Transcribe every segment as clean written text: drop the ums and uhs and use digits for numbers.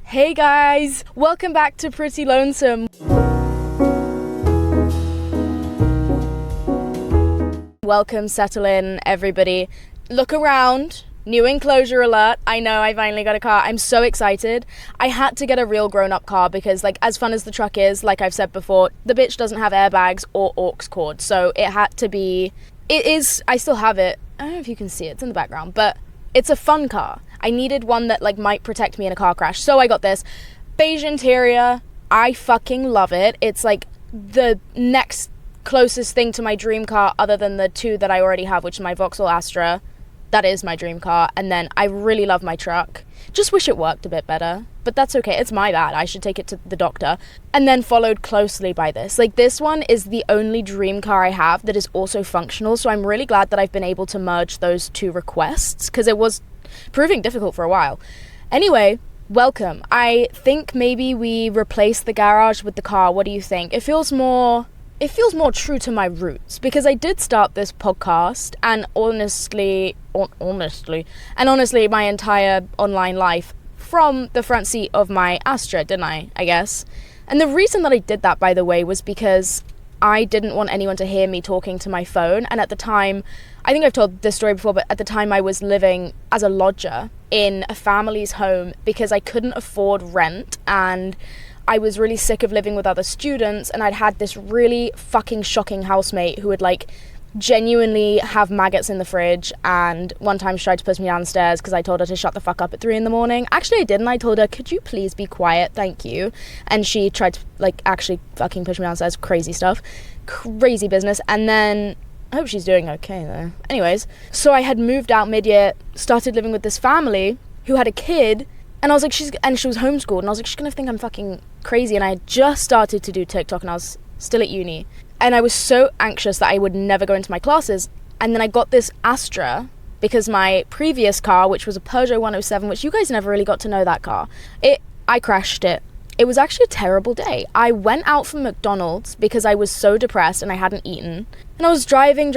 Hey guys, welcome back to Pretty Lonesome. Welcome, settle in, everybody. Look around, new enclosure alert. I know I finally got a car. I'm so excited. I had to get a real grown-up car because, like, as fun as the truck is, like I've said before, the bitch doesn't have airbags or aux cord. So it had to be, I still have it. I don't know if you can see it, it's in the background, but it's a fun car. I needed one that, like, might protect me in a car crash. So I got this beige interior. I fucking love it. It's, like, the next closest thing to my dream car other than the two that I already have, which is my Vauxhall Astra. That is my dream car. And then I really love my truck. Just wish it worked a bit better. But that's okay. It's my bad. I should take it to the doctor. And then followed closely by this. Like, this one is the only dream car I have that is also functional. So I'm really glad that I've been able to merge those two requests, because it was proving difficult for a while. Anyway, welcome. I think maybe we replace the garage with the car. What do you think? It feels more true to my roots, because I did start this podcast and honestly my entire online life from the front seat of my Astra, didn't I guess. And the reason that I did that, by the way, was because I didn't want anyone to hear me talking to my phone. And at the time, I think I've told this story before, but at the time I was living as a lodger in a family's home because I couldn't afford rent, and I was really sick of living with other students, and I'd had this really fucking shocking housemate who would, like, genuinely have maggots in the fridge. And one time she tried to push me downstairs because I told her to shut the fuck up at 3 a.m. Actually, I didn't. I told her, could you please be quiet? Thank you. And she tried to, like, actually fucking push me downstairs. Crazy stuff. Crazy business. And then I hope she's doing okay, though. Anyways, so I had moved out mid-year, started living with this family who had a kid, and I was like, she was homeschooled, and I was like, she's gonna think I'm fucking crazy. And I had just started to do TikTok, and I was still at uni. And I was so anxious that I would never go into my classes. And then I got this Astra because my previous car, which was a Peugeot 107, which you guys never really got to know that car, I crashed it. It was actually a terrible day. I went out from McDonald's because I was so depressed and I hadn't eaten. And I was driving.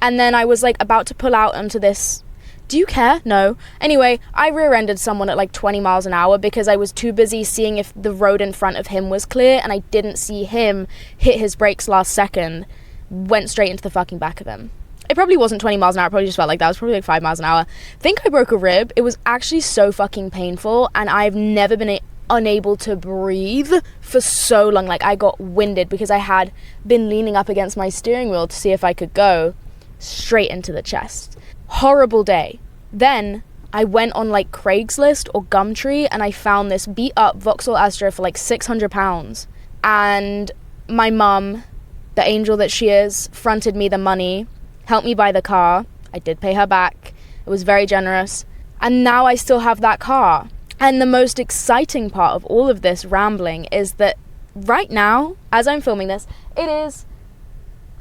And then I was, like, about to pull out onto this. Do you care? No. Anyway, I rear-ended someone at like 20 miles an hour because I was too busy seeing if the road in front of him was clear, and I didn't see him hit his brakes last second. Went straight into the fucking back of him. It probably wasn't 20 miles an hour. It probably just felt like that. It was probably like 5 miles an hour. Think I broke a rib. It was actually so fucking painful, and I've never been unable to breathe for so long. Like, I got winded because I had been leaning up against my steering wheel to see if I could go straight into the chest. Horrible day. Then I went on, like, Craigslist or Gumtree, and I found this beat up Vauxhall Astra for like £600. And my mum, the angel that she is, fronted me the money, helped me buy the car. I did pay her back. It was very generous. And now I still have that car. And the most exciting part of all of this rambling is that right now, as I'm filming this, it is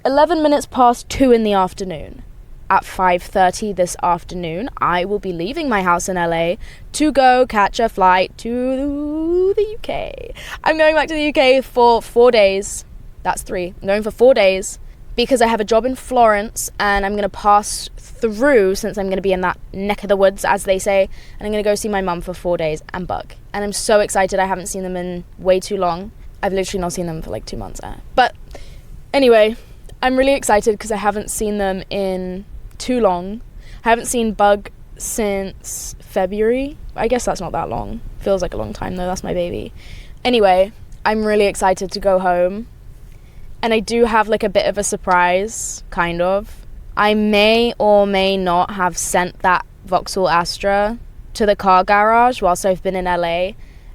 11 minutes past 2 in the afternoon. At 5:30 this afternoon, I will be leaving my house in LA to go catch a flight to the UK. I'm going back to the UK for 4 days. That's 3. I'm going for 4 days because I have a job in Florence, and I'm going to pass through, since I'm going to be in that neck of the woods, as they say, and I'm going to go see my mum for 4 days and bug. And I'm so excited. I haven't seen them in way too long. I've literally not seen them for like 2 months. But anyway, I'm really excited because I haven't seen them in too long. I haven't seen Bug since February. I guess that's not that long. Feels like a long time though. That's my baby. Anyway, I'm really excited to go home. And I do have, like, a bit of a surprise, kind of. I may or may not have sent that Vauxhall Astra to the car garage whilst I've been in LA.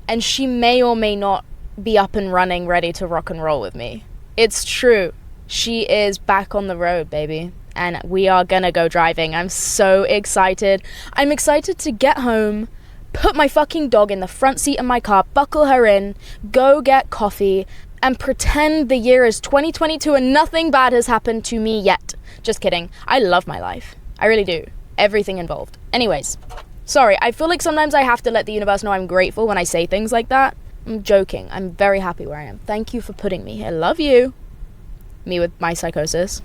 And she may or may not be up and running, ready to rock and roll with me. It's true. She is back on the road, baby. And we are gonna go driving. I'm so excited. I'm excited to get home, put my fucking dog in the front seat of my car, buckle her in, go get coffee, and pretend the year is 2022 and nothing bad has happened to me yet. Just kidding. I love my life. I really do. Everything involved. Anyways, sorry. I feel like sometimes I have to let the universe know I'm grateful when I say things like that. I'm joking. I'm very happy where I am. Thank you for putting me here. Love you. Me with my psychosis.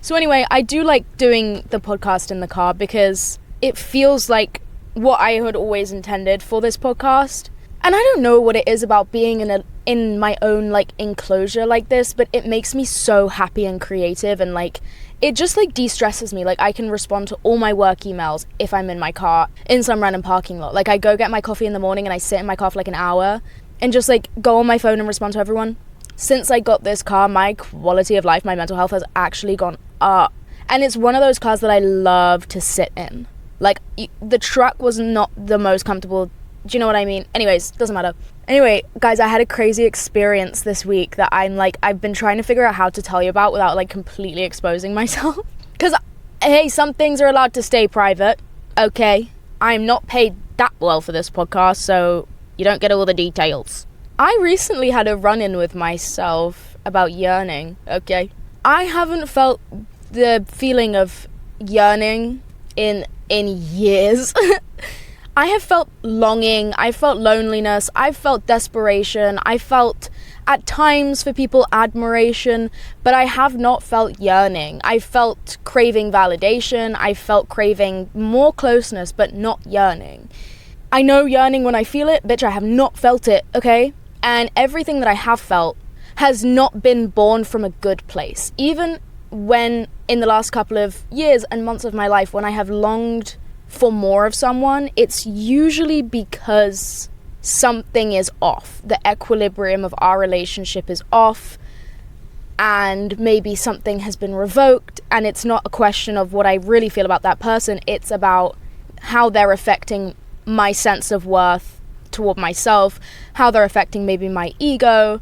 So anyway, I do like doing the podcast in the car because it feels like what I had always intended for this podcast. And I don't know what it is about being in my own, like, enclosure like this, but it makes me so happy and creative, and, like, it just, like, de-stresses me. Like, I can respond to all my work emails if I'm in my car in some random parking lot. Like, I go get my coffee in the morning and I sit in my car for, like, an hour and just, like, go on my phone and respond to everyone. Since I got this car, my quality of life, my mental health has actually gone up. And it's one of those cars that I love to sit in. Like, the truck was not the most comfortable. Do you know what I mean? Anyways, doesn't matter. Anyway, guys, I had a crazy experience this week that I've been trying to figure out how to tell you about without, like, completely exposing myself. Because, hey, some things are allowed to stay private, okay? I'm not paid that well for this podcast, so you don't get all the details. I recently had a run-in with myself about yearning, okay? I haven't felt the feeling of yearning in years. I have felt longing, I felt loneliness, I felt desperation, I felt at times for people admiration, but I have not felt yearning. I felt craving validation, I felt craving more closeness, but not yearning. I know yearning when I feel it, bitch, I have not felt it, okay? And everything that I have felt has not been born from a good place. Even when in the last couple of years and months of my life, when I have longed for more of someone, it's usually because something is off. The equilibrium of our relationship is off, and maybe something has been revoked, and it's not a question of what I really feel about that person, it's about how they're affecting my sense of worth toward myself, how they're affecting maybe my ego,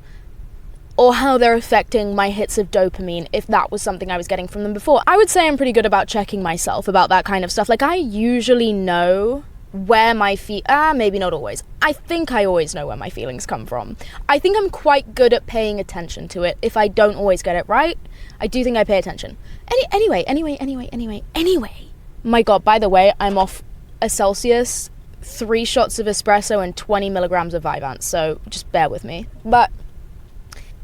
or how they're affecting my hits of dopamine, if that was something I was getting from them before. I would say I'm pretty good about checking myself about that kind of stuff. Like, I usually know where my maybe not always. I think I always know where my feelings come from. I think I'm quite good at paying attention to it. If I don't always get it right, I do think I pay attention. Anyway. My God, by the way, I'm off a Celsius, 3 shots of espresso, and 20 milligrams of Vyvanse, so just bear with me. But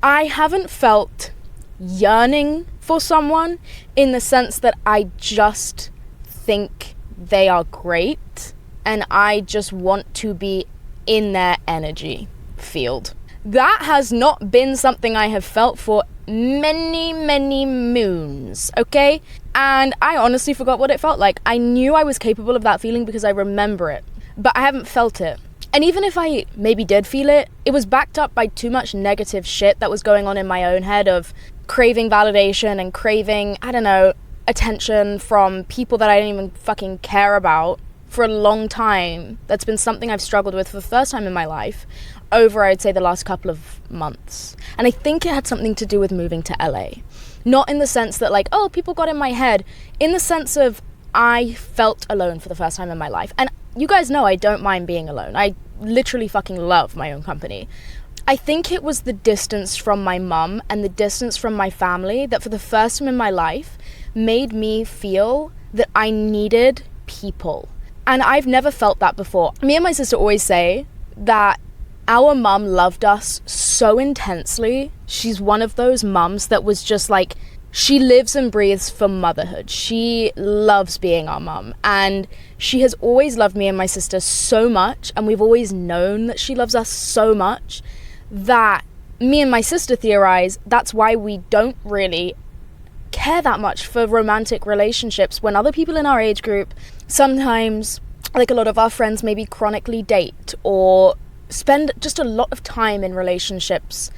I haven't felt yearning for someone in the sense that I just think they are great and I just want to be in their energy field. That has not been something I have felt for many, many moons, okay? And I honestly forgot what it felt like. I knew I was capable of that feeling because I remember it, but I haven't felt it. And even if I maybe did feel it, it was backed up by too much negative shit that was going on in my own head of craving validation and craving, I don't know, attention from people that I didn't even fucking care about for a long time. That's been something I've struggled with for the first time in my life over, I'd say, the last couple of months. And I think it had something to do with moving to LA. Not in the sense that, like, oh, people got in my head. In the sense of I felt alone for the first time in my life. And you guys know I don't mind being alone. I literally fucking love my own company. I think it was the distance from my mum and the distance from my family that for the first time in my life made me feel that I needed people. And I've never felt that before. Me and my sister always say that our mum loved us so intensely. She's one of those mums that was just like, she lives and breathes for motherhood. She loves being our mum, and she has always loved me and my sister so much, and we've always known that she loves us so much that me and my sister theorize that's why we don't really care that much for romantic relationships when other people in our age group sometimes, like a lot of our friends, maybe chronically date or spend just a lot of time in relationships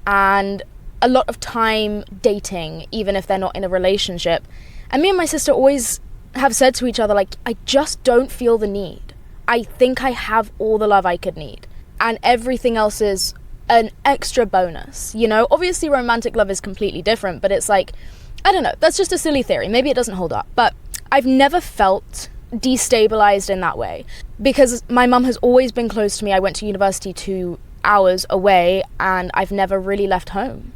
and a lot of time dating, even if they're not in a relationship. And me and my sister always have said to each other, like, I just don't feel the need. I think I have all the love I could need, and everything else is an extra bonus, you know? Obviously romantic love is completely different, but it's like, I don't know, that's just a silly theory. Maybe it doesn't hold up, but I've never felt destabilized in that way because my mum has always been close to me. I went to university 2 hours away and I've never really left home.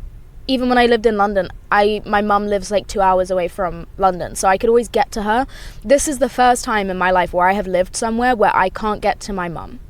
Even when I lived in London, my mum lives like 2 hours away from London, so I could always get to her. This is the first time in my life where I have lived somewhere where I can't get to my mum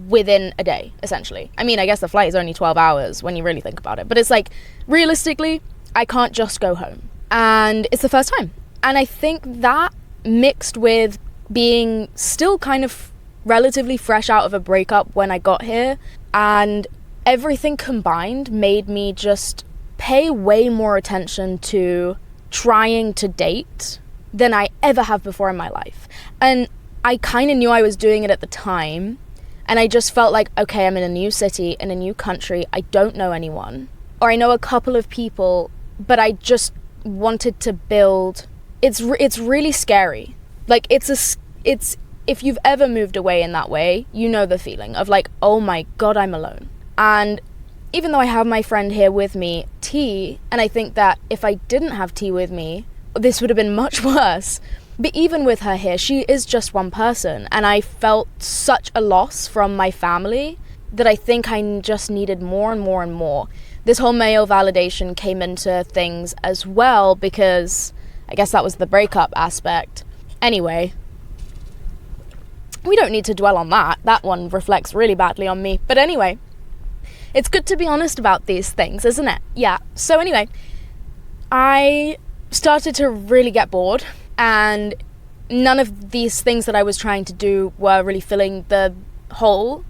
within a day, essentially. I mean, I guess the flight is only 12 hours when you really think about it, but it's like, realistically, I can't just go home. And it's the first time. And I think that mixed with being still kind of relatively fresh out of a breakup when I got here, and everything combined made me just pay way more attention to trying to date than I ever have before in my life. And I kind of knew I was doing it at the time, and I just felt like, okay, I'm in a new city, in a new country, I don't know anyone, or I know a couple of people, but I just wanted to build. It's really scary. Like, it's if you've ever moved away in that way, you know the feeling of like, oh my god, I'm alone. And even though I have my friend here with me, T, and I think that if I didn't have T with me, this would have been much worse. But even with her here, she is just one person, and I felt such a loss from my family that I think I just needed more and more and more. This whole male validation came into things as well, because I guess that was the breakup aspect. Anyway, we don't need to dwell on that. That one reflects really badly on me. But anyway, it's good to be honest about these things, isn't it? Yeah. So anyway, I started to really get bored, and none of these things that I was trying to do were really filling the hole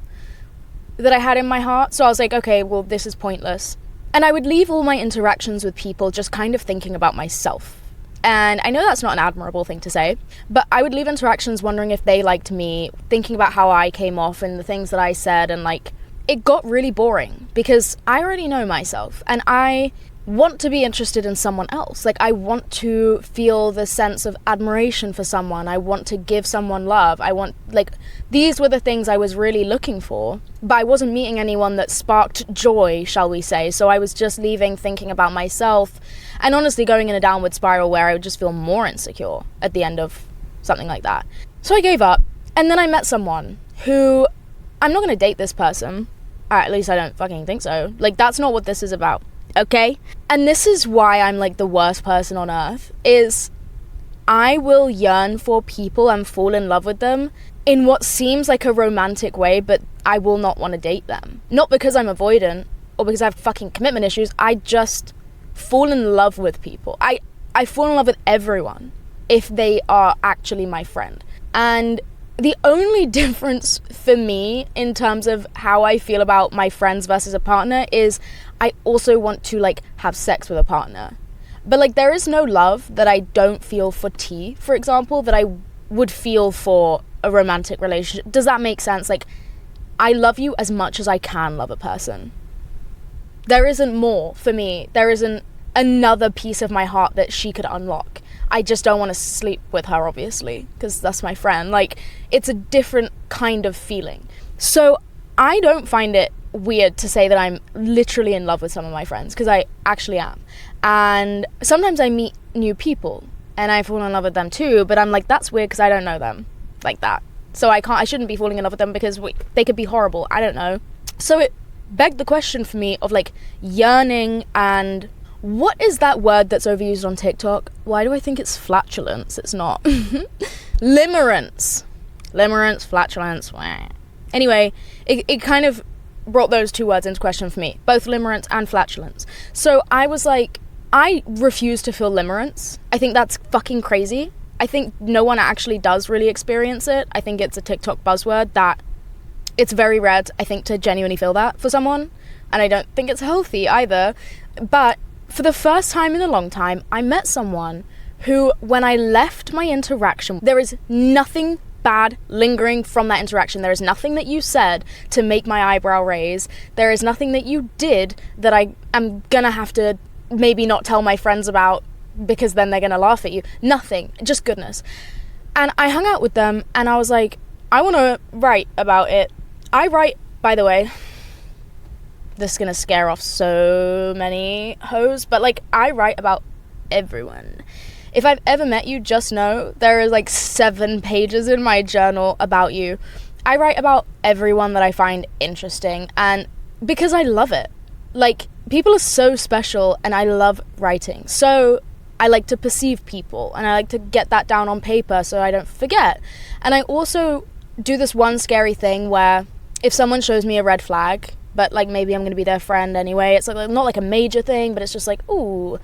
that I had in my heart. So I was like, okay, well, this is pointless. And I would leave all my interactions with people just kind of thinking about myself. And I know that's not an admirable thing to say, but I would leave interactions wondering if they liked me, thinking about how I came off and the things that I said, and like, it got really boring because I already know myself, and I want to be interested in someone else. Like, I want to feel the sense of admiration for someone. I want to give someone love. These were the things I was really looking for, but I wasn't meeting anyone that sparked joy, shall we say. So I was just leaving thinking about myself, and honestly going in a downward spiral where I would just feel more insecure at the end of something like that. So I gave up, and then I met someone who, I'm not going to date this person. At least I don't fucking think so. Like, that's not what this is about. Okay? And this is why I'm like the worst person on earth, is I will yearn for people and fall in love with them in what seems like a romantic way, but I will not want to date them. Not because I'm avoidant or because I have fucking commitment issues. I just fall in love with people. I fall in love with everyone if they are actually my friend. And the only difference for me in terms of how I feel about my friends versus a partner is I also want to like have sex with a partner. But like, there is no love that I don't feel for T, for example, that I would feel for a romantic relationship. Does that make sense? Like, I love you as much as I can love a person. There isn't more for me. There isn't another piece of my heart that she could unlock. I just don't want to sleep with her, obviously, because that's my friend. Like, it's a different kind of feeling. So I don't find it weird to say that I'm literally in love with some of my friends, because I actually am. And sometimes I meet new people and I fall in love with them too, but I'm like, that's weird because I don't know them like that. So I shouldn't be falling in love with them because they could be horrible. I don't know. So it begged the question for me of like yearning, and what is that word that's overused on TikTok? Why do I think it's flatulence? It's not. Limerence, flatulence. Anyway, it kind of brought those two words into question for me, both limerence and flatulence. So I was like, I refuse to feel limerence. I think that's fucking crazy. I think no one actually does really experience it. I think it's a TikTok buzzword that it's very rare, I think, to genuinely feel that for someone. And I don't think it's healthy either. But for the first time in a long time, I met someone who, when I left my interaction, there is nothing bad lingering from that interaction. There is nothing that you said to make my eyebrow raise. There is nothing that you did that I am gonna have to maybe not tell my friends about because then they're gonna laugh at you. Nothing, just goodness. And I hung out with them and I was like, I want to write about it. I write, by the way, this is gonna scare off so many hoes, but like, I write about everyone. If I've ever met you, just know there is like 7 pages in my journal about you. I write about everyone that I find interesting, and because I love it. Like, people are so special and I love writing. So I like to perceive people and I like to get that down on paper so I don't forget. And I also do this one scary thing where if someone shows me a red flag, but like maybe I'm going to be their friend anyway, it's like not like a major thing, but it's just like, ooh,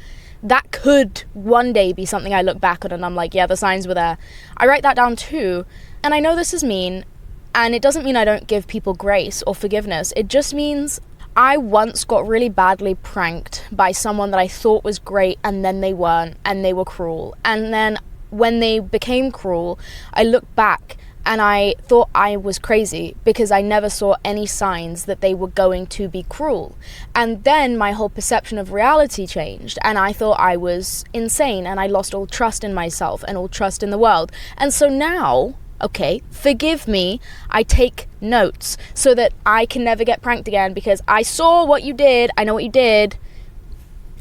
that could one day be something I look back on and I'm like, yeah, the signs were there. I write that down too. And I know this is mean, and it doesn't mean I don't give people grace or forgiveness. It just means I once got really badly pranked by someone that I thought was great, and then they weren't, and they were cruel. And then when they became cruel, I look back and I thought I was crazy because I never saw any signs that they were going to be cruel. And then my whole perception of reality changed, and I thought I was insane, and I lost all trust in myself and all trust in the world. And so now, okay, forgive me, I take notes so that I can never get pranked again, because I saw what you did, I know what you did,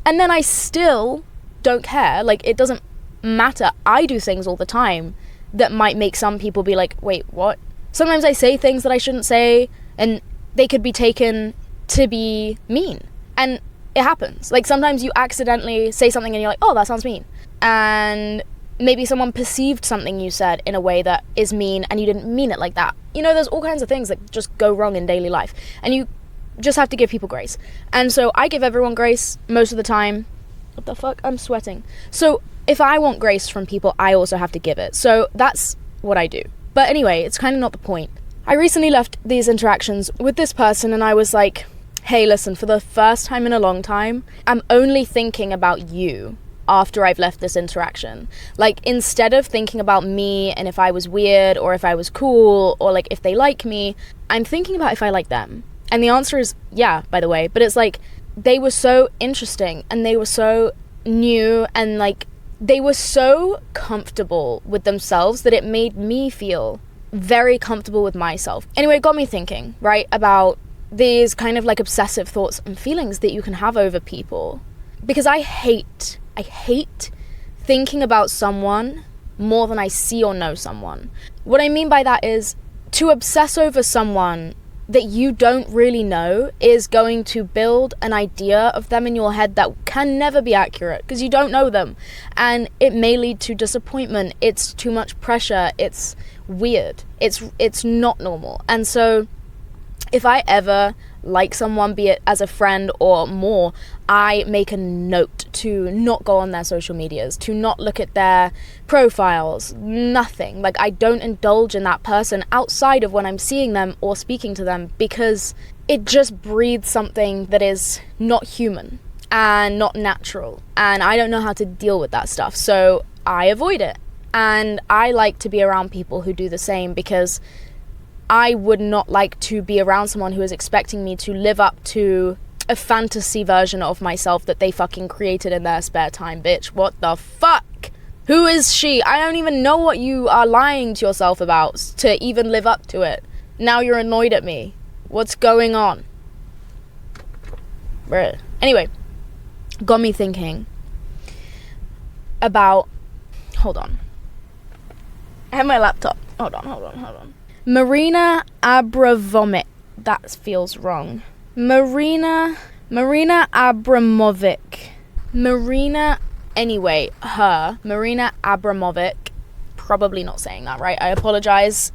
and then I still don't care. Like, it doesn't matter. I do things all the time that might make some people be like, wait, what? Sometimes I say things that I shouldn't say, and they could be taken to be mean. And it happens. Like, sometimes you accidentally say something and you're like, oh, that sounds mean. And maybe someone perceived something you said in a way that is mean and you didn't mean it like that. You know, there's all kinds of things that just go wrong in daily life. And you just have to give people grace. And so I give everyone grace most of the time. What the fuck? I'm sweating. So if I want grace from people, I also have to give it. So that's what I do. But anyway, it's kind of not the point. I recently left these interactions with this person and I was like, hey, listen, for the first time in a long time, I'm only thinking about you after I've left this interaction. Like, instead of thinking about me and if I was weird or if I was cool or like if they like me, I'm thinking about if I like them. And the answer is yeah, by the way. But it's like, they were so interesting and they were so new and like, they were so comfortable with themselves that it made me feel very comfortable with myself. Anyway, it got me thinking, right, about these kind of like obsessive thoughts and feelings that you can have over people. Because I hate thinking about someone more than I see or know someone. What I mean by that is, to obsess over someone that you don't really know is going to build an idea of them in your head that can never be accurate because you don't know them, and it may lead to disappointment. It's too much pressure. It's weird. It's not normal. And so if I ever like someone, be it as a friend or more, I make a note to not go on their social medias, to not look at their profiles, nothing. Like, I don't indulge in that person outside of when I'm seeing them or speaking to them, because it just breathes something that is not human and not natural. And I don't know how to deal with that stuff, so I avoid it. And I like to be around people who do the same, because I would not like to be around someone who is expecting me to live up to a fantasy version of myself that they fucking created in their spare time, bitch. What the fuck? Who is she? I don't even know what you are lying to yourself about to even live up to it. Now you're annoyed at me. What's going on? Bruh. Anyway, got me thinking about... Hold on. I have my laptop. Hold on. Marina Abramovic. That feels wrong. Marina Abramovic. Marina Abramovic. Probably not saying that right. I apologize.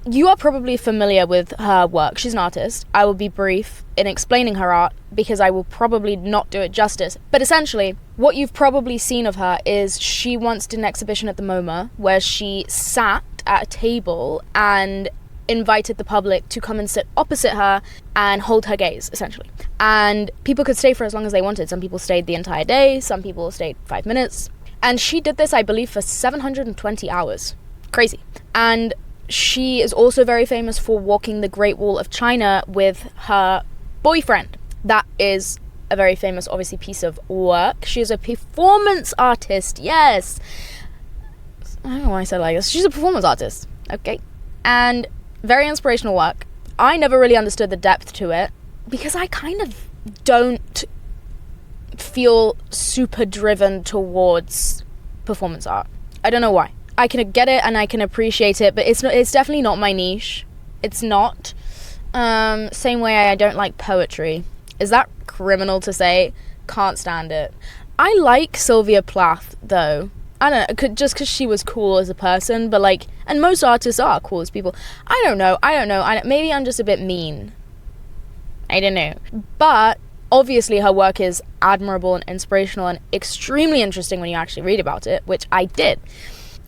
You are probably familiar with her work. She's an artist. I will be brief in explaining her art because I will probably not do it justice. But essentially, what you've probably seen of her is she once did an exhibition at the MoMA where she sat at a table and invited the public to come and sit opposite her and hold her gaze, essentially. And people could stay for as long as they wanted. Some people stayed the entire day, some people stayed 5 minutes. And she did this, I believe, for 720 hours. Crazy. And she is also very famous for walking the Great Wall of China with her boyfriend. That is a very famous, obviously, piece of work. She is a performance artist, yes. I don't know why I said like this. She's a performance artist, okay? And very inspirational work. I never really understood the depth to it because I kind of don't feel super driven towards performance art. I don't know why. I can get it and I can appreciate it, but it's definitely not my niche. It's not. Same way I don't like poetry. Is that criminal to say? Can't stand it. I like Sylvia Plath, though. I don't know, just because she was cool as a person, but like, and most artists are cool as people. I don't know. Maybe I'm just a bit mean. I don't know. But Obviously, her work is admirable and inspirational and extremely interesting when you actually read about it, which I did.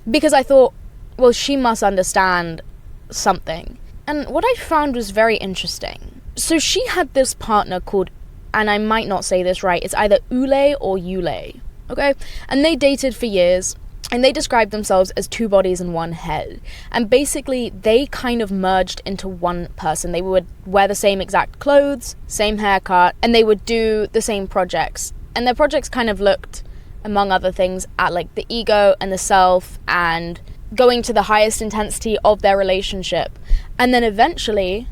Because I thought, well, she must understand something. And what I found was very interesting. So she had this partner called, and I might not say this right, it's either Ule or Yule, okay? And they dated for years, and they described themselves as two bodies and one head. And basically, they kind of merged into one person. They would wear the same exact clothes, same haircut, and they would do the same projects. And their projects kind of looked, among other things, at like the ego and the self and going to the highest intensity of their relationship. And then eventually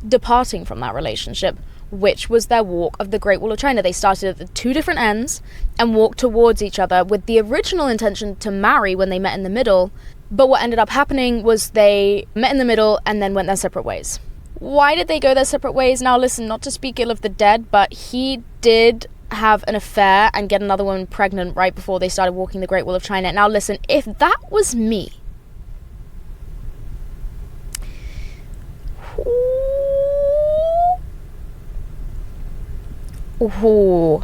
departing from that relationship, which was their walk of the Great Wall of China. They started at the two different ends and walked towards each other with the original intention to marry when they met in the middle. But what ended up happening was they met in the middle and then went their separate ways. Why did they go their separate ways? Now listen, not to speak ill of the dead, but he did have an affair and get another woman pregnant right before they started walking the Great Wall of China. Now listen, if that was me, ooh.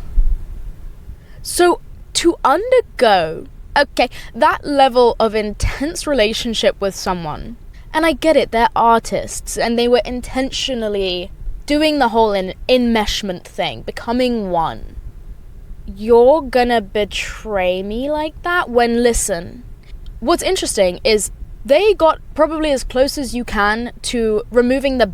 So to undergo, that level of intense relationship with someone, and I get it, they're artists and they were intentionally doing the whole enmeshment thing, becoming one. You're gonna betray me like that? When, listen, what's interesting is they got probably as close as you can to removing the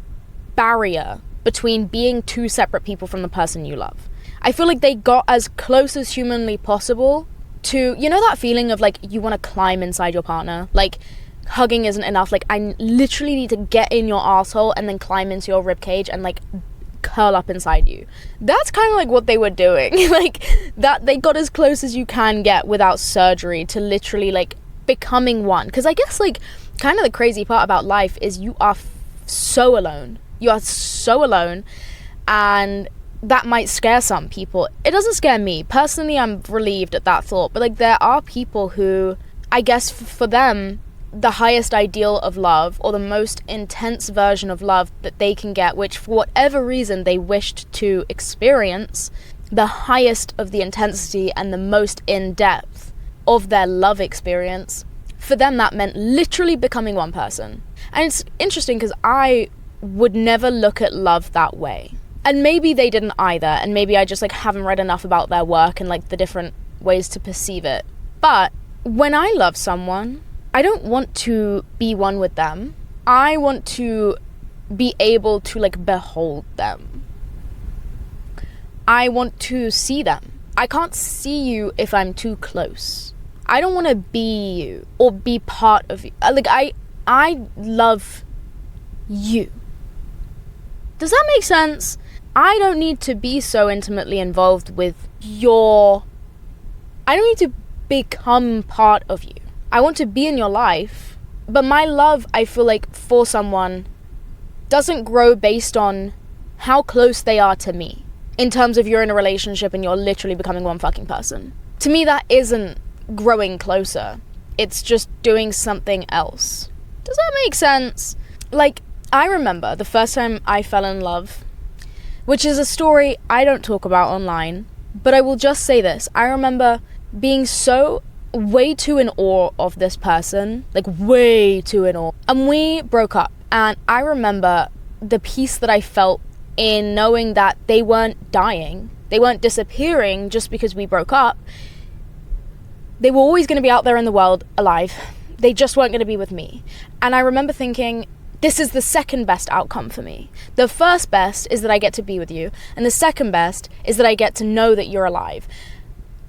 barrier between being two separate people from the person you love. I feel like they got as close as humanly possible to, you know, that feeling of like you want to climb inside your partner? Like hugging isn't enough. Like I literally need to get in your asshole and then climb into your ribcage and like curl up inside you. That's kind of like what they were doing. Like that, they got as close as you can get without surgery to literally like becoming one. Because I guess like kind of the crazy part about life is you are so alone. You are so alone, and that might scare some people. It doesn't scare me. Personally, I'm relieved at that thought. But like there are people who, I guess for them, the highest ideal of love or the most intense version of love that they can get, which for whatever reason they wished to experience, the highest of the intensity and the most in-depth of their love experience, for them that meant literally becoming one person. And it's interesting because I would never look at love that way. And maybe they didn't either, and maybe I just like haven't read enough about their work and like the different ways to perceive it. But when I love someone, I don't want to be one with them. I want to be able to like behold them. I want to see them. I can't see you if I'm too close. I don't want to be you or be part of you. Like I love you. Does that make sense? I don't need to be so intimately involved with I don't need to become part of you. I want to be in your life, but my love, I feel like, for someone doesn't grow based on how close they are to me. In terms of you're in a relationship and you're literally becoming one fucking person. To me, that isn't growing closer. It's just doing something else. Does that make sense? Like, I remember the first time I fell in love, which is a story I don't talk about online, but I will just say this. I remember being so way too in awe of this person, like way too in awe. And we broke up, and I remember the peace that I felt in knowing that they weren't dying. They weren't disappearing just because we broke up. They were always going to be out there in the world alive. They just weren't going to be with me. And I remember thinking, this is the second best outcome for me. The first best is that I get to be with you, and the second best is that I get to know that you're alive.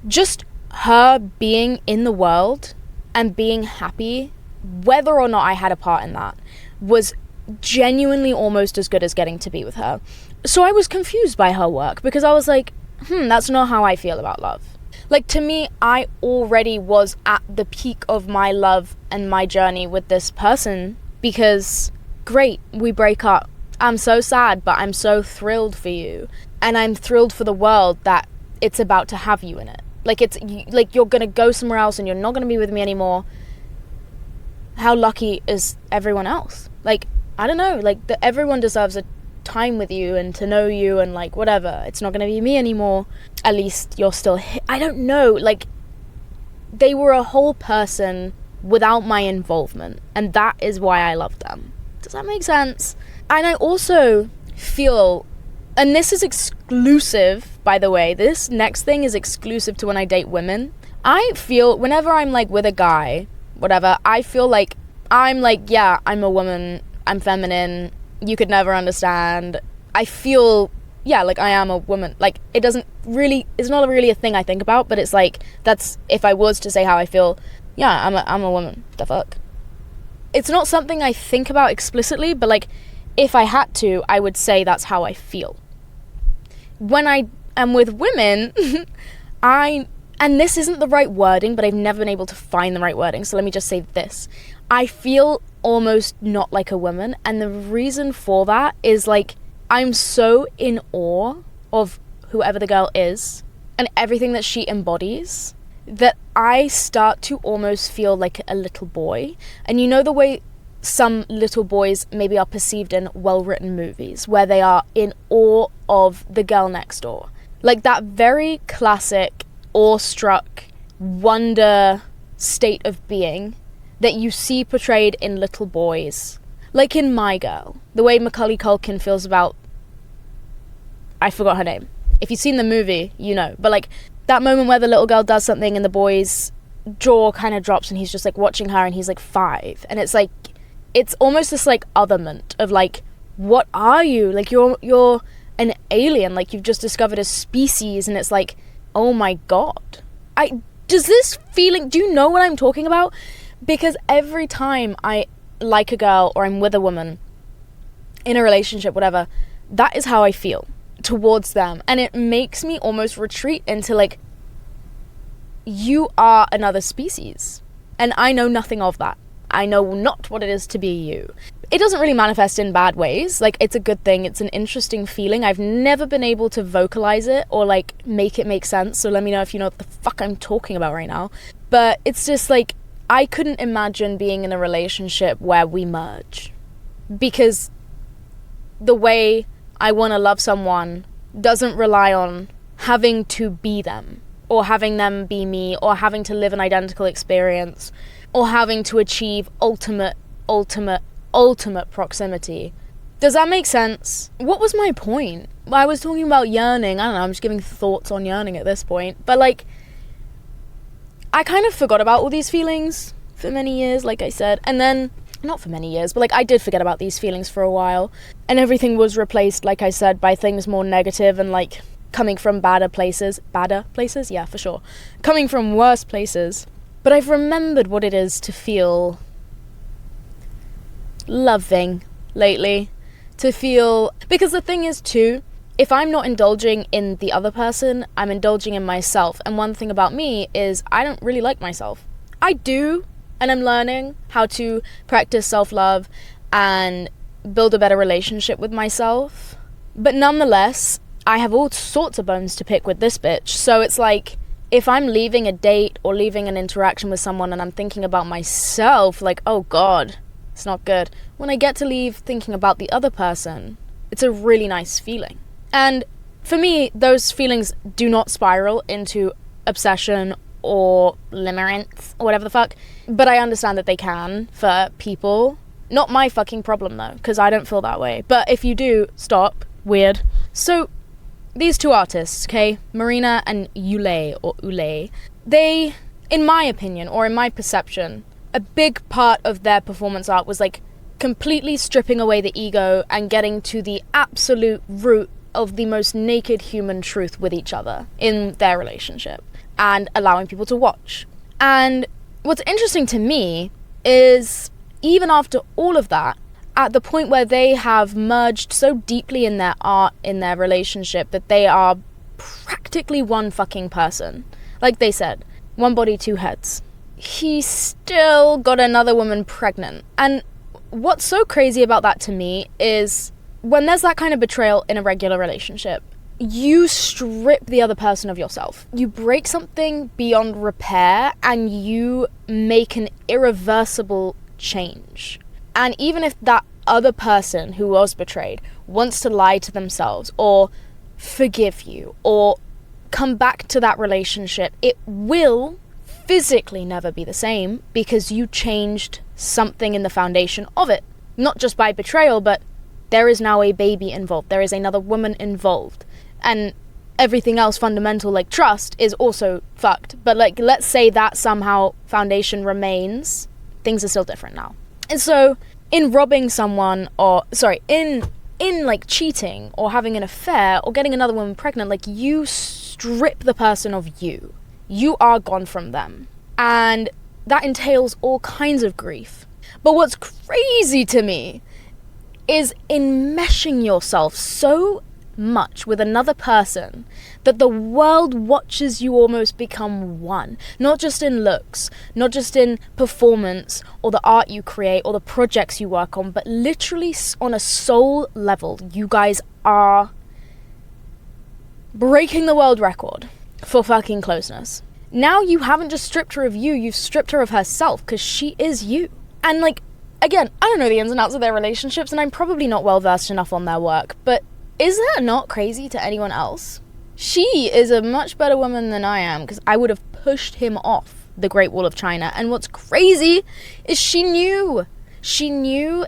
Just her being in the world and being happy, whether or not I had a part in that, was genuinely almost as good as getting to be with her. So I was confused by her work because I was like, that's not how I feel about love. Like, to me, I already was at the peak of my love and my journey with this person because, great, we break up. I'm so sad, but I'm so thrilled for you. And I'm thrilled for the world that it's about to have you in it. Like, it's like you're going to go somewhere else and you're not going to be with me anymore. How lucky is everyone else? Like, I don't know, like everyone deserves a time with you and to know you and like whatever. It's not going to be me anymore. At least you're still I don't know, like they were a whole person without my involvement, and that is why I love them. Does that make sense? And I also feel, and this is exclusive, by the way, this next thing is exclusive to when I date women. I feel whenever I'm like with a guy, whatever, I feel like I'm like, yeah, I'm a woman, I'm feminine, you could never understand. I feel, yeah, like I am a woman. Like it doesn't really, it's not really a thing I think about, but it's like, that's, if I was to say how I feel, yeah, I'm a woman, the fuck. It's not something I think about explicitly, but like if I had to, I would say that's how I feel. When I am with women, and this isn't the right wording, but I've never been able to find the right wording, so let me just say this. I feel almost not like a woman, and the reason for that is like I'm so in awe of whoever the girl is and everything that she embodies that I start to almost feel like a little boy. And you know the way some little boys maybe are perceived in well-written movies, where they are in awe of the girl next door. Like that very classic awestruck wonder state of being that you see portrayed in little boys. Like in My Girl, the way Macaulay Culkin feels about, I forgot her name. If you've seen the movie, you know. But like that moment where the little girl does something and the boy's jaw kind of drops and he's just like watching her and he's like 5. And it's like, it's almost this like otherment of like, what are you? Like you're an alien, like you've just discovered a species, and it's like, oh my god. Does this feeling, do you know what I'm talking about? Because every time I like a girl or I'm with a woman in a relationship, whatever, that is how I feel towards them. And it makes me almost retreat into like, you are another species. And I know nothing of that. I know not what it is to be you. It doesn't really manifest in bad ways. Like, it's a good thing. It's an interesting feeling. I've never been able to vocalize it or like make it make sense. So let me know if you know what the fuck I'm talking about right now. But it's just like, I couldn't imagine being in a relationship where we merge, because the way I want to love someone doesn't rely on having to be them or having them be me or having to live an identical experience or having to achieve ultimate proximity. Does that make sense? What was my point? I was talking about yearning. I don't know, I'm just giving thoughts on yearning at this point. But like, I kind of forgot about all these feelings for many years, like I said. And then, not for many years, but like I did forget about these feelings for a while. And everything was replaced, like I said, by things more negative and like coming from badder places? Yeah, for sure. Coming from worse places. But I've remembered what it is to feel loving lately. To feel, because the thing is too, if I'm not indulging in the other person, I'm indulging in myself. And one thing about me is I don't really like myself. I do, and I'm learning how to practice self-love and build a better relationship with myself. But nonetheless, I have all sorts of bones to pick with this bitch. So it's like, if I'm leaving a date or leaving an interaction with someone and I'm thinking about myself, like, oh god, it's not good. When I get to leave thinking about the other person, it's a really nice feeling. And for me, those feelings do not spiral into obsession or limerence or whatever the fuck. But I understand that they can for people. Not my fucking problem though, because I don't feel that way. But if you do, stop. Weird. So, these two artists, okay, Marina and Ule, they, in my opinion, or in my perception, a big part of their performance art was like completely stripping away the ego and getting to the absolute root of the most naked human truth with each other in their relationship and allowing people to watch. And what's interesting to me is even after all of that, at the point where they have merged so deeply in their art, in their relationship, that they are practically one fucking person. Like they said, one body, two heads. He still got another woman pregnant. And what's so crazy about that to me is when there's that kind of betrayal in a regular relationship, you strip the other person of yourself. You break something beyond repair and you make an irreversible change. And even if that other person who was betrayed wants to lie to themselves or forgive you or come back to that relationship, it will physically never be the same because you changed something in the foundation of it. Not just by betrayal, but there is now a baby involved. There is another woman involved. And everything else fundamental, like trust, is also fucked. But like, let's say that somehow foundation remains, things are still different now. And so in robbing someone, in like cheating or having an affair or getting another woman pregnant, like you strip the person of you. You are gone from them. And that entails all kinds of grief. But what's crazy to me is enmeshing yourself so much with another person that the world watches you almost become one. Not just in looks, not just in performance or the art you create or the projects you work on, but literally on a soul level, you guys are breaking the world record for fucking closeness. Now you haven't just stripped her of you, you've stripped her of herself because she is you. And like, again, I don't know the ins and outs of their relationships and I'm probably not well versed enough on their work, but is that not crazy to anyone else? She is a much better woman than I am because I would have pushed him off the Great Wall of China. And what's crazy is she knew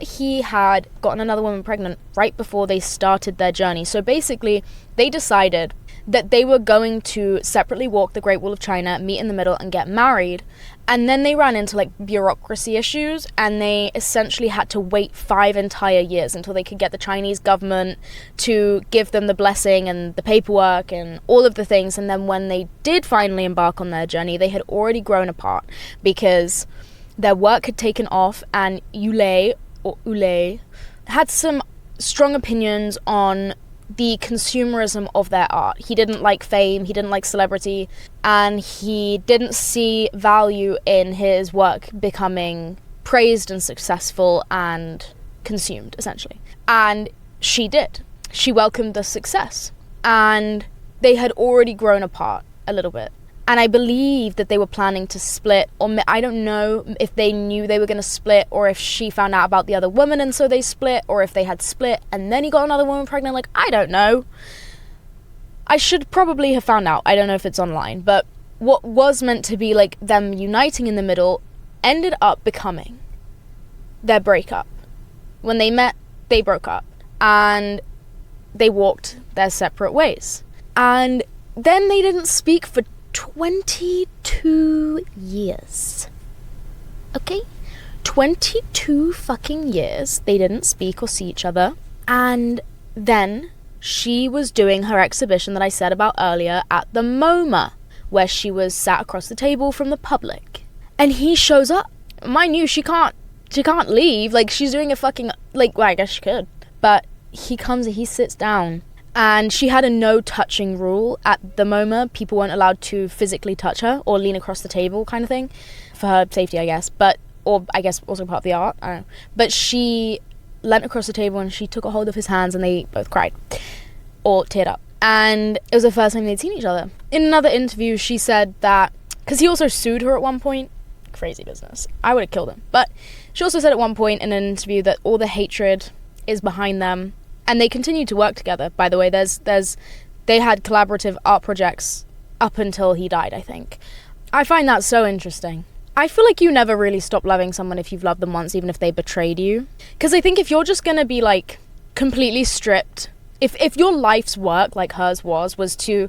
he had gotten another woman pregnant right before they started their journey. So basically, they decided that they were going to separately walk the Great Wall of China, meet in the middle, and get married. And then they ran into like bureaucracy issues, and they essentially had to wait 5 entire years until they could get the Chinese government to give them the blessing and the paperwork and all of the things. And then when they did finally embark on their journey, they had already grown apart because their work had taken off, and Ule had some strong opinions on the consumerism of their art. He didn't like fame, he didn't like celebrity, and he didn't see value in his work becoming praised and successful and consumed, essentially. And she did. She welcomed the success. And they had already grown apart a little bit. And I believe that they were planning to split, or I don't know if they knew they were going to split, or if she found out about the other woman and so they split, or if they had split and then he got another woman pregnant. Like, I don't know. I should probably have found out. I don't know if it's online. But what was meant to be like them uniting in the middle ended up becoming their breakup. When they met, they broke up. And they walked their separate ways. And then they didn't speak for 22 years. Okay? 22 fucking years they didn't speak or see each other. And then she was doing her exhibition that I said about earlier at the MoMA, where she was sat across the table from the public. And he shows up. Mind you, she can't leave. Like, she's doing a fucking, like, well, I guess she could. But he comes and he sits down. And she had a no touching rule at the MoMA. People weren't allowed to physically touch her or lean across the table kind of thing. For her safety, I guess. Or I guess also part of the art. I don't know. But she leant across the table and she took a hold of his hands and they both cried. Or teared up. And it was the first time they'd seen each other. In another interview, she said that, because he also sued her at one point. Crazy business. I would have killed him. But she also said at one point in an interview that all the hatred is behind them. And they continued to work together, by the way. They had collaborative art projects up until he died, I think. I find that so interesting. I feel like you never really stop loving someone if you've loved them once, even if they betrayed you. Because I think if you're just going to be, like, completely stripped, if your life's work, like hers was to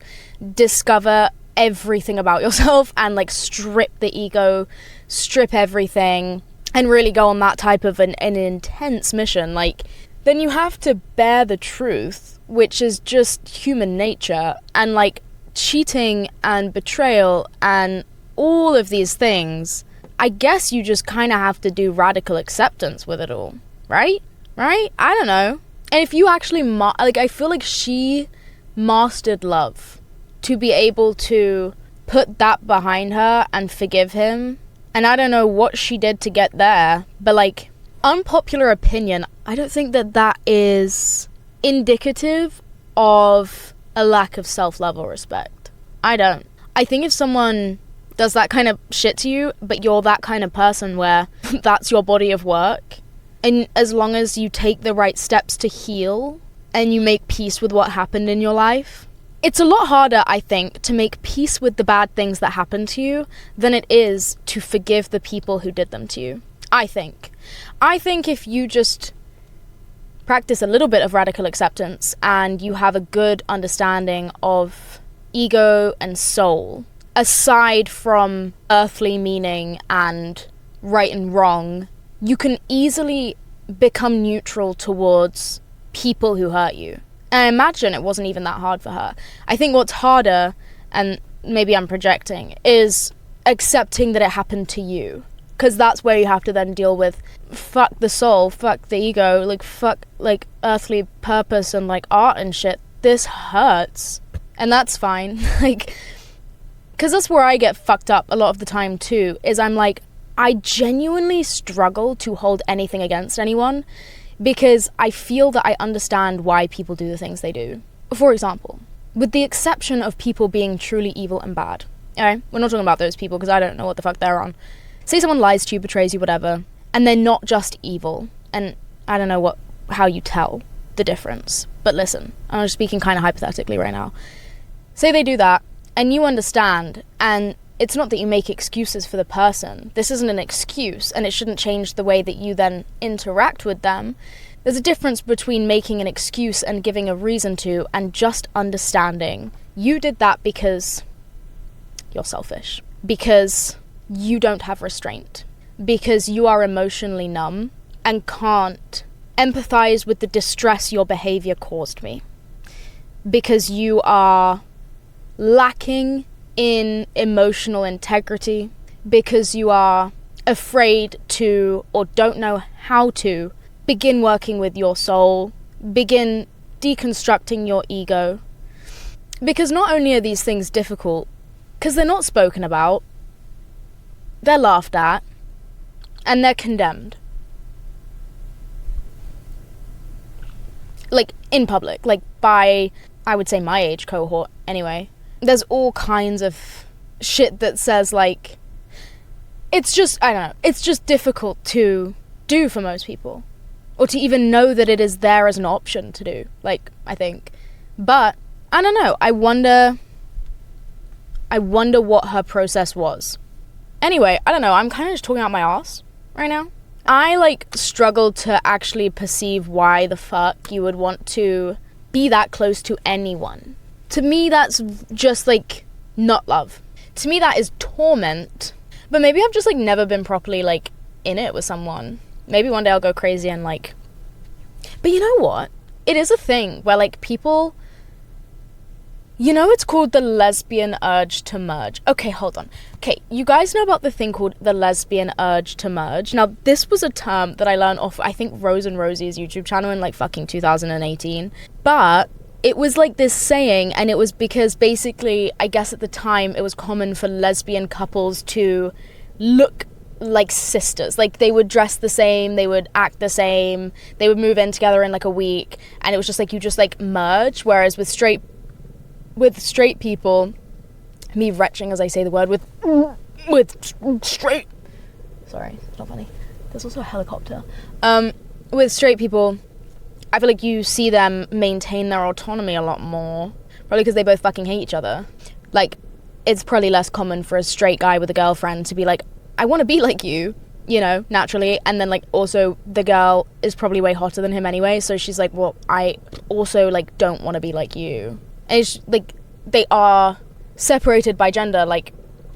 discover everything about yourself and, like, strip the ego, strip everything, and really go on that type of an intense mission, like, then you have to bear the truth, which is just human nature, and like cheating and betrayal and all of these things. I guess you just kind of have to do radical acceptance with it all, right? I don't know. And if you actually, I feel like she mastered love to be able to put that behind her and forgive him. And I don't know what she did to get there, but like, unpopular opinion, I don't think that is indicative of a lack of self-love or respect. I don't. I think if someone does that kind of shit to you, but you're that kind of person where that's your body of work, And as long as you take the right steps to heal and you make peace with what happened in your life, it's a lot harder, I think, to make peace with the bad things that happened to you than it is to forgive the people who did them to you. I think if you just practice a little bit of radical acceptance and you have a good understanding of ego and soul, aside from earthly meaning and right and wrong, you can easily become neutral towards people who hurt you. And I imagine it wasn't even that hard for her. I think what's harder, and maybe I'm projecting, is accepting that it happened to you. Because that's where you have to then deal with fuck the soul, fuck the ego, like fuck like earthly purpose and like art and shit. This hurts. And that's fine. Like, because that's where I get fucked up a lot of the time too, is I'm like, I genuinely struggle to hold anything against anyone because I feel that I understand why people do the things they do. For example, with the exception of people being truly evil and bad. Okay? We're not talking about those people because I don't know what the fuck they're on. Say someone lies to you, betrays you, whatever, and they're not just evil. And I don't know how you tell the difference. But listen, I'm just speaking kind of hypothetically right now. Say they do that, and you understand, and it's not that you make excuses for the person. This isn't an excuse, and it shouldn't change the way that you then interact with them. There's a difference between making an excuse and giving a reason to, and just understanding. You did that because you're selfish. Because you don't have restraint. Because you are emotionally numb and can't empathize with the distress your behavior caused me. Because you are lacking in emotional integrity, because you are afraid to, or don't know how to, begin working with your soul, begin deconstructing your ego. Because not only are these things difficult, because they're not spoken about, they're laughed at, and they're condemned. Like, in public, like by, I would say, my age cohort, anyway. There's all kinds of shit that says, like, it's just, I don't know, it's just difficult to do for most people. Or to even know that it is there as an option to do, like, I think. But, I don't know, I wonder what her process was. Anyway, I don't know, I'm kind of just talking out my ass right now. I, like, struggle to actually perceive why the fuck you would want to be that close to anyone. To me, that's just, like, not love. To me, that is torment. But maybe I've just, like, never been properly, like, in it with someone. Maybe one day I'll go crazy and, like... But you know what? It is a thing where, like, people... You know, it's called the lesbian urge to merge. Okay, hold on. Okay, you guys know about the thing called the lesbian urge to merge? Now, this was a term that I learned off, I think, Rose and Rosie's YouTube channel in, like, fucking 2018. But... it was like this saying, and it was because basically, I guess at the time, it was common for lesbian couples to look like sisters. Like, they would dress the same, they would act the same, they would move in together in like a week, and it was just like, you just like merge, whereas with straight people, me retching as I say the word, with straight, sorry, it's not funny, there's also a helicopter, with straight people, I feel like you see them maintain their autonomy a lot more. Probably because they both fucking hate each other. Like, it's probably less common for a straight guy with a girlfriend to be like, I want to be like you, you know, naturally. And then, like, also the girl is probably way hotter than him anyway. So she's like, well, I also, like, don't want to be like you. And it's, like, they are separated by gender. Like,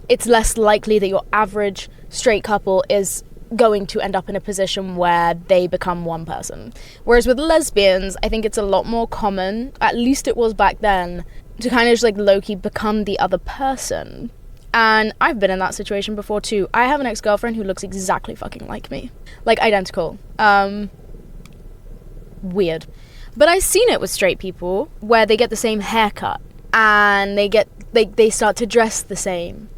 it's less likely that your average straight couple is going to end up in a position where they become one person. Whereas with lesbians, I think it's a lot more common, at least it was back then, to kind of just like low-key become the other person. And I've been in that situation before too. I have an ex-girlfriend who looks exactly fucking like me. Like, identical. Weird. But I've seen it with straight people where they get the same haircut and they start to dress the same.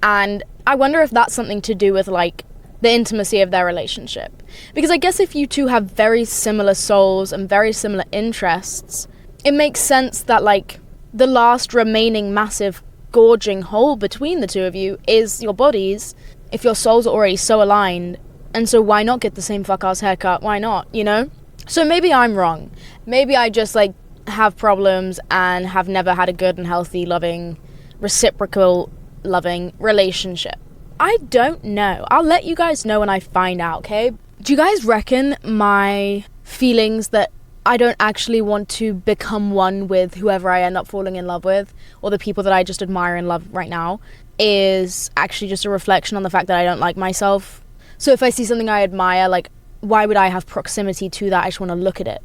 And I wonder if that's something to do with like the intimacy of their relationship. Because I guess if you two have very similar souls and very similar interests, it makes sense that, like, the last remaining massive gorging hole between the two of you is your bodies. If your souls are already so aligned, And so why not get the same fuck-ass haircut? Why not, you know? So maybe I'm wrong. Maybe I just, like, have problems and have never had a good and healthy, loving, reciprocal, loving relationship. I don't know. I'll let you guys know when I find out, okay? Do you guys reckon my feelings that I don't actually want to become one with whoever I end up falling in love with, or the people that I just admire and love right now, is actually just a reflection on the fact that I don't like myself? So if I see something I admire, like, why would I have proximity to that? I just want to look at it.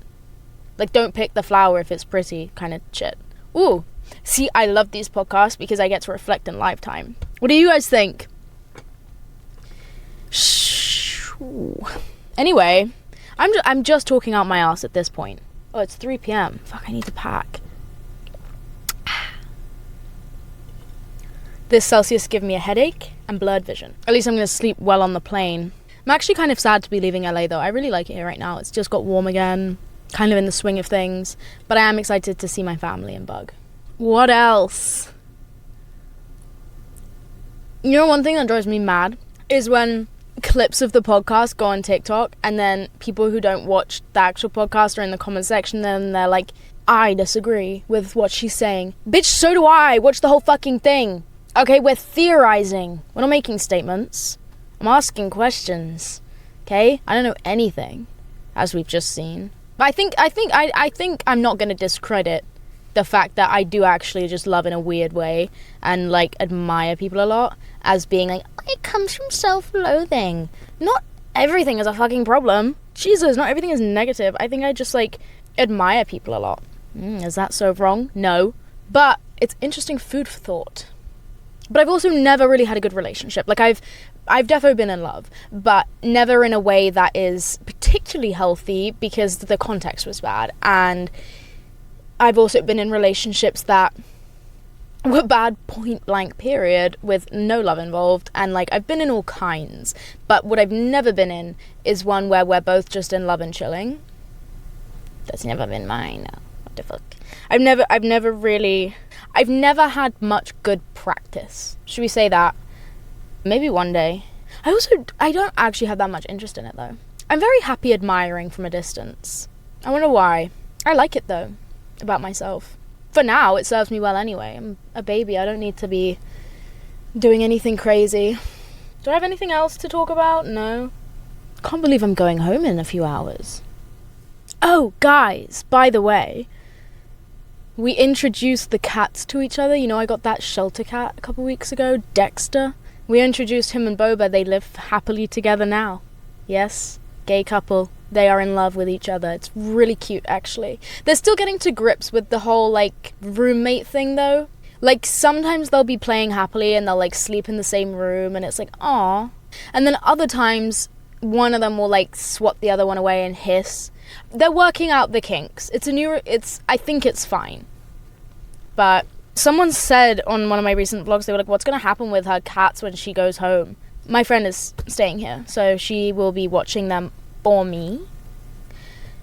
Like, don't pick the flower if it's pretty kind of shit. Ooh. See, I love these podcasts because I get to reflect in lifetime. What do you guys think? Anyway, I'm just talking out my ass at this point. Oh, it's 3 p.m. Fuck, I need to pack. This Celsius give me a headache and blurred vision. At least I'm going to sleep well on the plane. I'm actually kind of sad to be leaving LA though. I really like it here right now. It's just got warm again, kind of in the swing of things. But I am excited to see my family and Bug. What else? You know, one thing that drives me mad is when clips of the podcast go on TikTok and then people who don't watch the actual podcast are in the comment section, then they're like, I disagree with what she's saying. Bitch, so do I. Watch the whole fucking thing. Okay, we're theorizing. We're not making statements. I'm asking questions. Okay? I don't know anything, as we've just seen. But I think I'm not going to discredit the fact that I do actually just love in a weird way and, like, admire people a lot as being like, it comes from self-loathing. Not everything is a fucking problem. Jesus, not everything is negative. I think I just, like, admire people a lot. Is that so wrong? No. But it's interesting food for thought. But I've also never really had a good relationship. Like, I've definitely been in love, but never in a way that is particularly healthy because the context was bad. And I've also been in relationships that were bad, point blank, period, with no love involved. And, like, I've been in all kinds. But what I've never been in is one where we're both just in love and chilling. That's never been mine. What the fuck? I've never had much good practice. Should we say that? Maybe one day. I don't actually have that much interest in it, though. I'm very happy admiring from a distance. I wonder why. I like it, though, about myself. For now, it serves me well anyway. I'm a baby. I don't need to be doing anything crazy. Do I have anything else to talk about? No. Can't believe I'm going home in a few hours. Oh, guys, by the way, we introduced the cats to each other. You know, I got that shelter cat a couple weeks ago, Dexter. We introduced him and Boba. They live happily together now. Yes, gay couple. They are in love with each other. It's really cute, actually. They're still getting to grips with the whole, like, roommate thing, though. Like, sometimes they'll be playing happily and they'll, like, sleep in the same room and it's like, aw. And then other times, one of them will, like, swat the other one away and hiss. They're working out the kinks. I think it's fine. But someone said on one of my recent vlogs, they were like, what's going to happen with her cats when she goes home? My friend is staying here, so she will be watching them for me.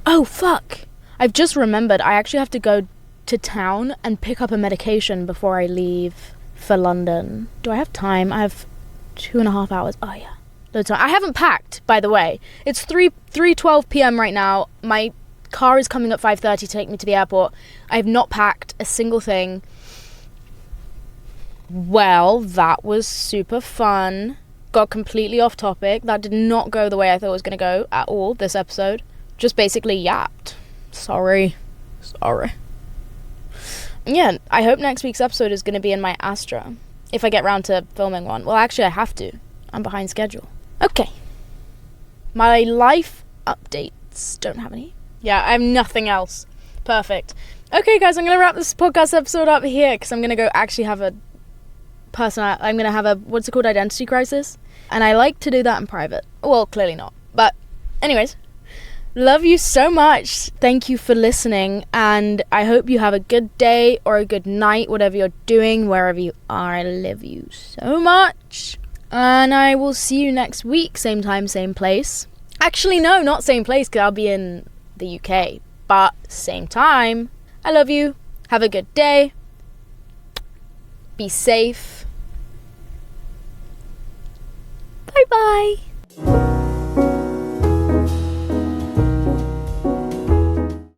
Oh, fuck. I've just remembered I actually have to go to town and pick up a medication before I leave for London. Do I have time? I have 2.5 hours. Oh, yeah. No time. I haven't packed, by the way. It's 3:12 p.m. right now. My car is coming at 5:30 to take me to the airport. I have not packed a single thing. Well, that was super fun. Got completely off topic. That did not go the way I thought it was going to go at all, this episode. Just basically yapped. Sorry. Yeah, I hope next week's episode is going to be in my Astra. If I get round to filming one. Well, actually, I have to. I'm behind schedule. Okay. My life updates. Don't have any. Yeah, I have nothing else. Perfect. Okay, guys, I'm going to wrap this podcast episode up here because I'm going to go actually have I'm going to have a, what's it called, identity crisis. And I like to do that in private. Well, clearly not. But anyways, love you so much. Thank you for listening. And I hope you have a good day or a good night, whatever you're doing, wherever you are. I love you so much. And I will see you next week. Same time, same place. Actually, no, not same place because I'll be in the UK. But same time. I love you. Have a good day. Be safe. Bye-bye.